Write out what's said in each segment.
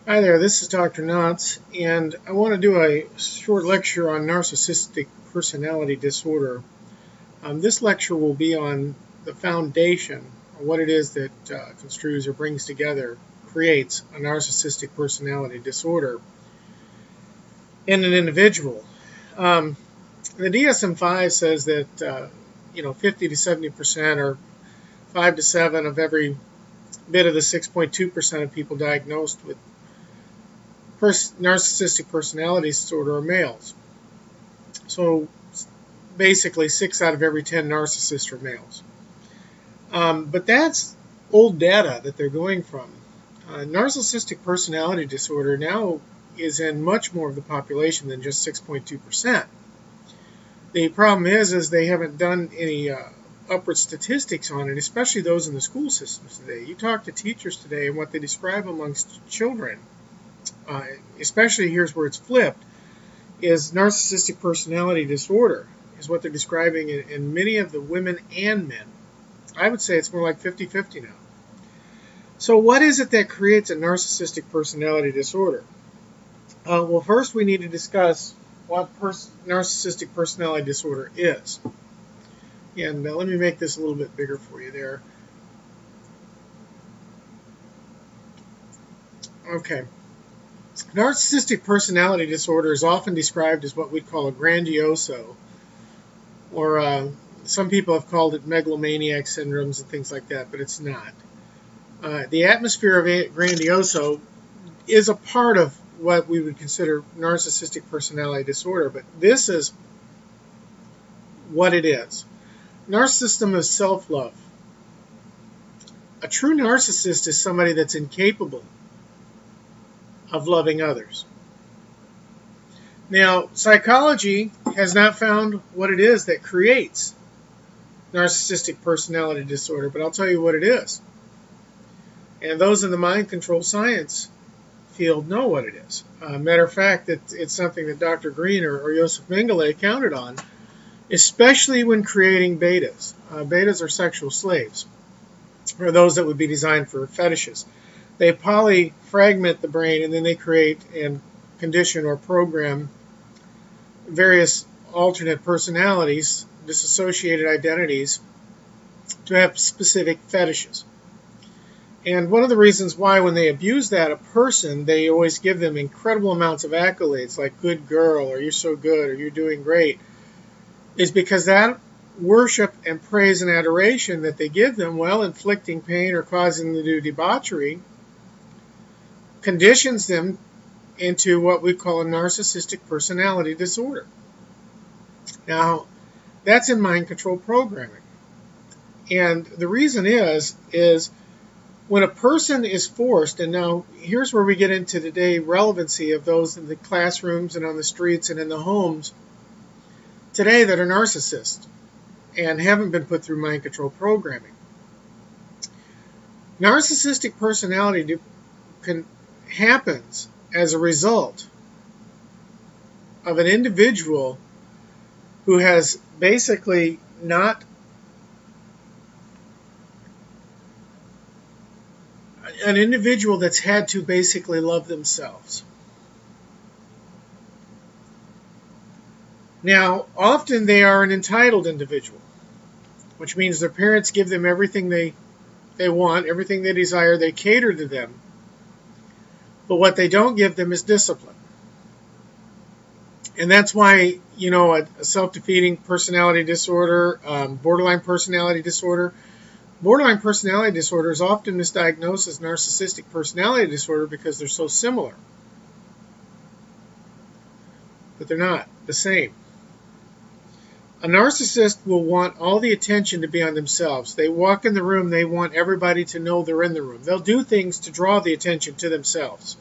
Hi there, this is Dr. Knotts, and I want to do a short lecture on narcissistic personality disorder. This lecture will be on the foundation, or what it is that construes or brings together, creates a narcissistic personality disorder in an individual. Um, the DSM-5 says that 50 to 70% or 5 to 7 of every bit of the 6.2% of people diagnosed with narcissistic personality disorder are males. So basically, 6 out of every 10 narcissists are males. But that's old data that they're going from. Narcissistic personality disorder now is in much more of the population than just 6.2%. The problem is they haven't done any upward statistics on it, especially those in the school systems today. You talk to teachers today, and what they describe amongst children, especially here's where it's flipped, is narcissistic personality disorder, is what they're describing in many of the women and men. I would say it's more like 50-50 now. So what is it that creates a narcissistic personality disorder? Well, first we need to discuss what narcissistic personality disorder is. And let me make this a little bit bigger for you there. Okay. Narcissistic personality disorder is often described as what we'd call a grandioso, or some people have called it megalomaniac syndromes and things like that, but it's not. The atmosphere of grandioso is a part of what we would consider narcissistic personality disorder, but this is what it is. Narcissism is self-love. A true narcissist is somebody that's incapable of loving others. Now, psychology has not found what it is that creates narcissistic personality disorder, but I'll tell you what it is. And those in the mind control science field know what it is. Matter of fact, it's something that Dr. Green or Joseph Mengele counted on, especially when creating betas. Betas are sexual slaves, or those that would be designed for fetishes. They polyfragment the brain, and then they create and condition or program various alternate personalities, dissociated identities, to have specific fetishes. And one of the reasons why when they abuse that a person, they always give them incredible amounts of accolades like good girl, or you're so good, or you're doing great, is because that worship and praise and adoration that they give them, while inflicting pain or causing them to do debauchery, conditions them into what we call a narcissistic personality disorder. Now, that's in mind control programming. And the reason is when a person is forced, and now here's where we get into today relevancy of those in the classrooms and on the streets and in the homes today that are narcissists and haven't been put through mind control programming. Narcissistic personality happens as a result of an individual who has basically not an individual that's had to basically love themselves. Now, often they are an entitled individual, which means their parents give them everything they want, everything they desire, they cater to them. But what they don't give them is discipline. And that's why, a self-defeating personality disorder, borderline personality disorder is often misdiagnosed as narcissistic personality disorder because they're so similar. But they're not the same. A narcissist will want all the attention to be on themselves. They walk in the room, they want everybody to know they're in the room. They'll do things to draw the attention to themselves.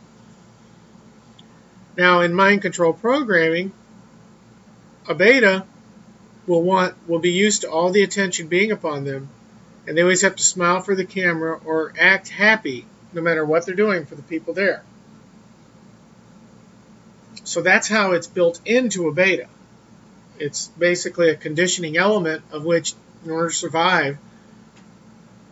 Now, in mind control programming, a beta will be used to all the attention being upon them, and they always have to smile for the camera or act happy no matter what they're doing for the people there. So that's how it's built into a beta. It's basically a conditioning element of which, in order to survive,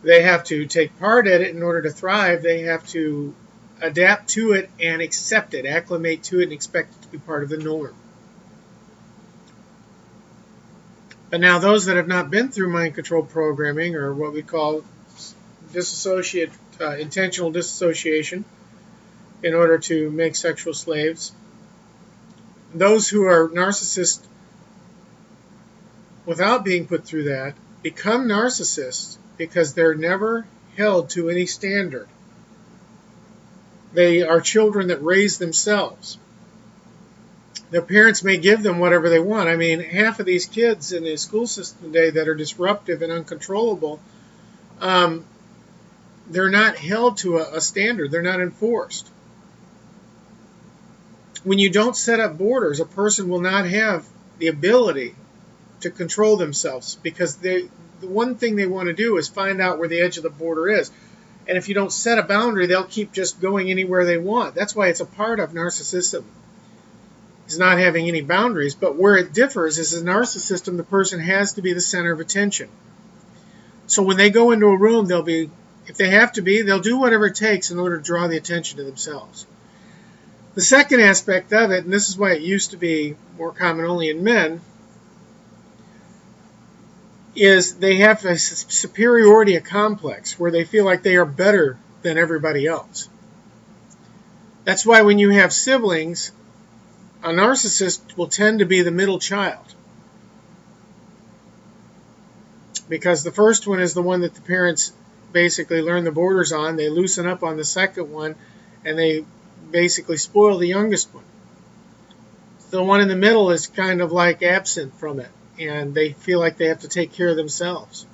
they have to take part in it. In order to thrive, they have to adapt to it and accept it, acclimate to it, and expect it to be part of the norm. But now those that have not been through mind control programming, or what we call intentional disassociation in order to make sexual slaves, those who are narcissists without being put through that become narcissists because they're never held to any standard. They are children that raise themselves. Their parents may give them whatever they want. I mean, half of these kids in the school system today that are disruptive and uncontrollable, they're not held to a standard. They're not enforced. When you don't set up borders, a person will not have the ability to control themselves, because the one thing they want to do is find out where the edge of the border is. And if you don't set a boundary, they'll keep just going anywhere they want. That's why it's a part of narcissism, is not having any boundaries. But where it differs is in narcissism, the person has to be the center of attention. So when they go into a room, if they have to be, they'll do whatever it takes in order to draw the attention to themselves. The second aspect of it, and this is why it used to be more common only in men, is they have a superiority complex where they feel like they are better than everybody else. That's why when you have siblings, a narcissist will tend to be the middle child, because the first one is the one that the parents basically learn the borders on. They loosen up on the second one, and they basically spoil the youngest one. The one in the middle is kind of like absent from it, and they feel like they have to take care of themselves.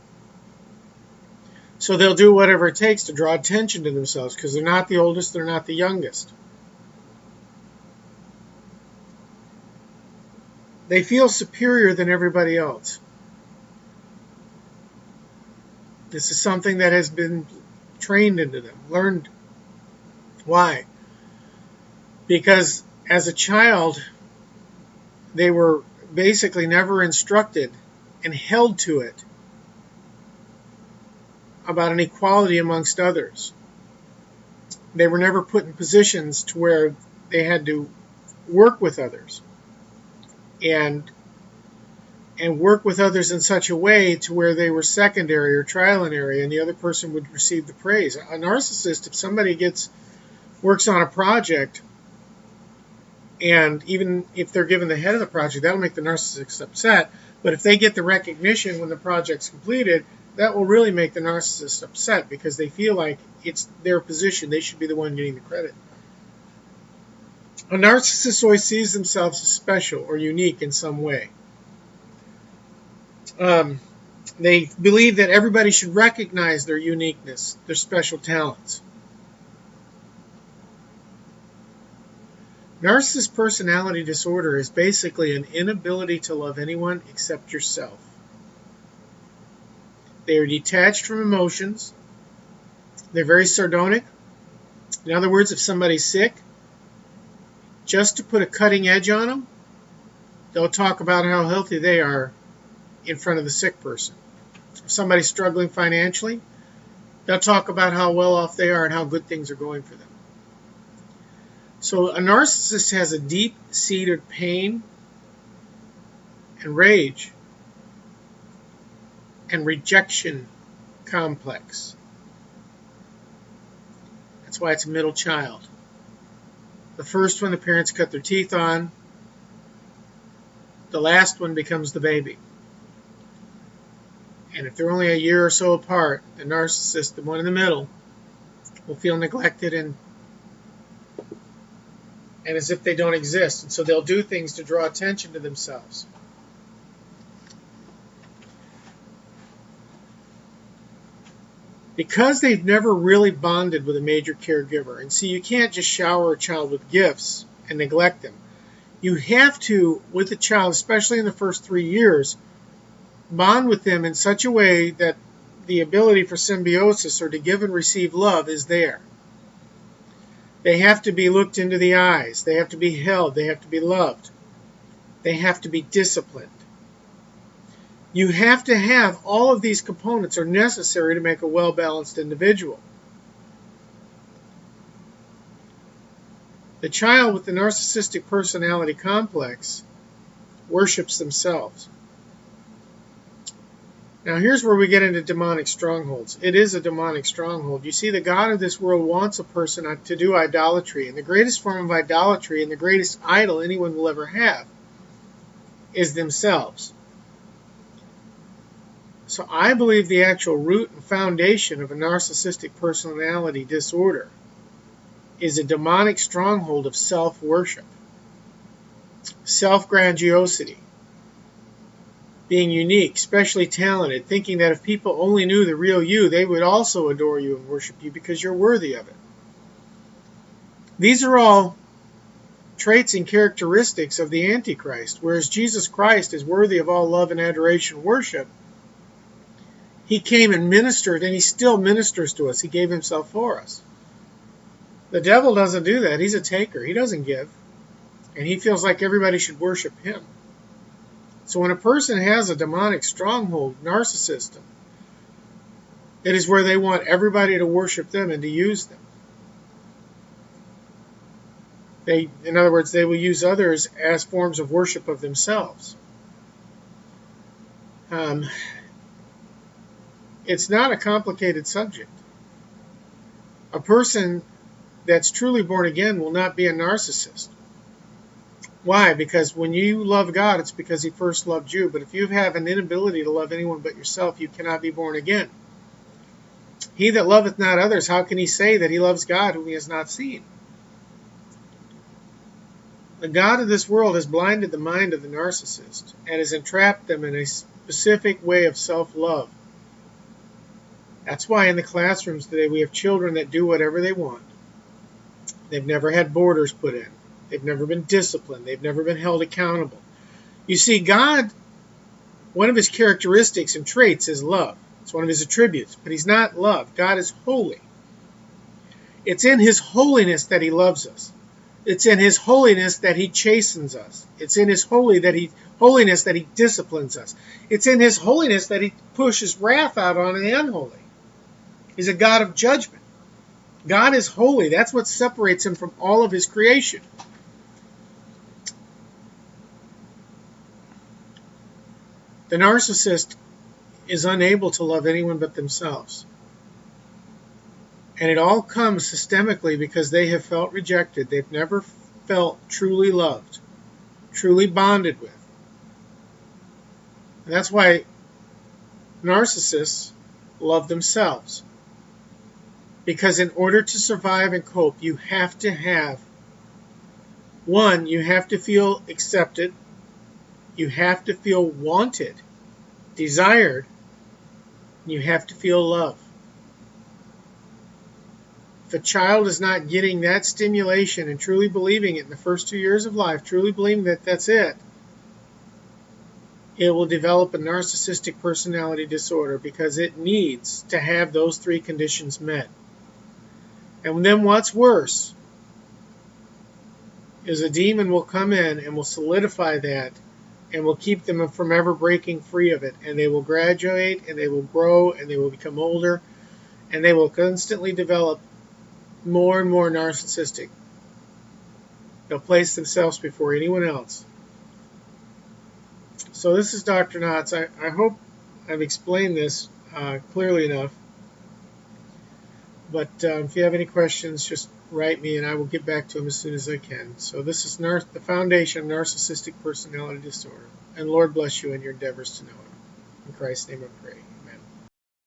So they'll do whatever it takes to draw attention to themselves, because they're not the oldest, they're not the youngest. They feel superior than everybody else. This is something that has been trained into them, learned. Why? Because as a child, they were basically never instructed and held to it about an equality amongst others. They were never put in positions to where they had to work with others and work with others in such a way to where they were secondary or trial-and-error, and the other person would receive the praise. A narcissist, if somebody works on a project, and even if they're given the head of the project, that'll make the narcissist upset. But if they get the recognition when the project's completed, that will really make the narcissist upset, because they feel like it's their position. They should be the one getting the credit. A narcissist always sees themselves as special or unique in some way. They believe that everybody should recognize their uniqueness, their special talents. Narcissist personality disorder is basically an inability to love anyone except yourself. They are detached from emotions. They're very sardonic. In other words, if somebody's sick, just to put a cutting edge on them, they'll talk about how healthy they are in front of the sick person. If somebody's struggling financially, they'll talk about how well off they are and how good things are going for them. So a narcissist has a deep-seated pain and rage and rejection complex. That's why it's a middle child. The first one the parents cut their teeth on. The last one becomes the baby. And if they're only a year or so apart, the narcissist, the one in the middle, will feel neglected and as if they don't exist. And so they'll do things to draw attention to themselves. Because they've never really bonded with a major caregiver. And see, you can't just shower a child with gifts and neglect them. You have to, with the child, especially in the first 3 years, bond with them in such a way that the ability for symbiosis, or to give and receive love, is there. They have to be looked into the eyes. They have to be held. They have to be loved. They have to be disciplined. You have to have all of these components are necessary to make a well-balanced individual. The child with the narcissistic personality complex worships themselves. Now here's where we get into demonic strongholds. It is a demonic stronghold. You see, the God of this world wants a person to do idolatry. And the greatest form of idolatry and the greatest idol anyone will ever have is themselves. So I believe the actual root and foundation of a narcissistic personality disorder is a demonic stronghold of self-worship, self-grandiosity, being unique, especially talented, thinking that if people only knew the real you, they would also adore you and worship you because you're worthy of it. These are all traits and characteristics of the Antichrist. Whereas Jesus Christ is worthy of all love and adoration and worship, he came and ministered, and he still ministers to us. He gave himself for us. The devil doesn't do that. He's a taker. He doesn't give. And he feels like everybody should worship him. So when a person has a demonic stronghold, narcissism, it is where they want everybody to worship them and to use them. In other words, they will use others as forms of worship of themselves. It's not a complicated subject. A person that's truly born again will not be a narcissist. Why? Because when you love God, it's because he first loved you. But if you have an inability to love anyone but yourself, you cannot be born again. He that loveth not others, how can he say that he loves God whom he has not seen? The God of this world has blinded the mind of the narcissist and has entrapped them in a specific way of self-love. That's why in the classrooms today we have children that do whatever they want. They've never had borders put in. They've never been disciplined. They've never been held accountable. You see, God, one of his characteristics and traits is love. It's one of his attributes, but he's not love. God is holy. It's in his holiness that he loves us. It's in his holiness that he chastens us. It's in his holiness that he disciplines us. It's in his holiness that he pushes wrath out on the unholy. He's a God of judgment. God is holy. That's what separates him from all of his creation. The narcissist is unable to love anyone but themselves. And it all comes systemically because they have felt rejected. They've never felt truly loved, truly bonded with. And that's why narcissists love themselves. Because in order to survive and cope, you have to have, one, you have to feel accepted. You have to feel wanted, desired. You have to feel love. If a child is not getting that stimulation and truly believing it in the first 2 years of life, truly believing that that's it will develop a narcissistic personality disorder because it needs to have those three conditions met. And then what's worse is a demon will come in and will solidify that and will keep them from ever breaking free of it. And they will graduate and they will grow and they will become older and they will constantly develop more and more narcissistic. They'll place themselves before anyone else. So this is Dr. Knotts. I hope I've explained this clearly enough. But if you have any questions, just write me and I will get back to them as soon as I can. So this is the foundation of narcissistic personality disorder. And Lord bless you in your endeavors to know it. In Christ's name I pray.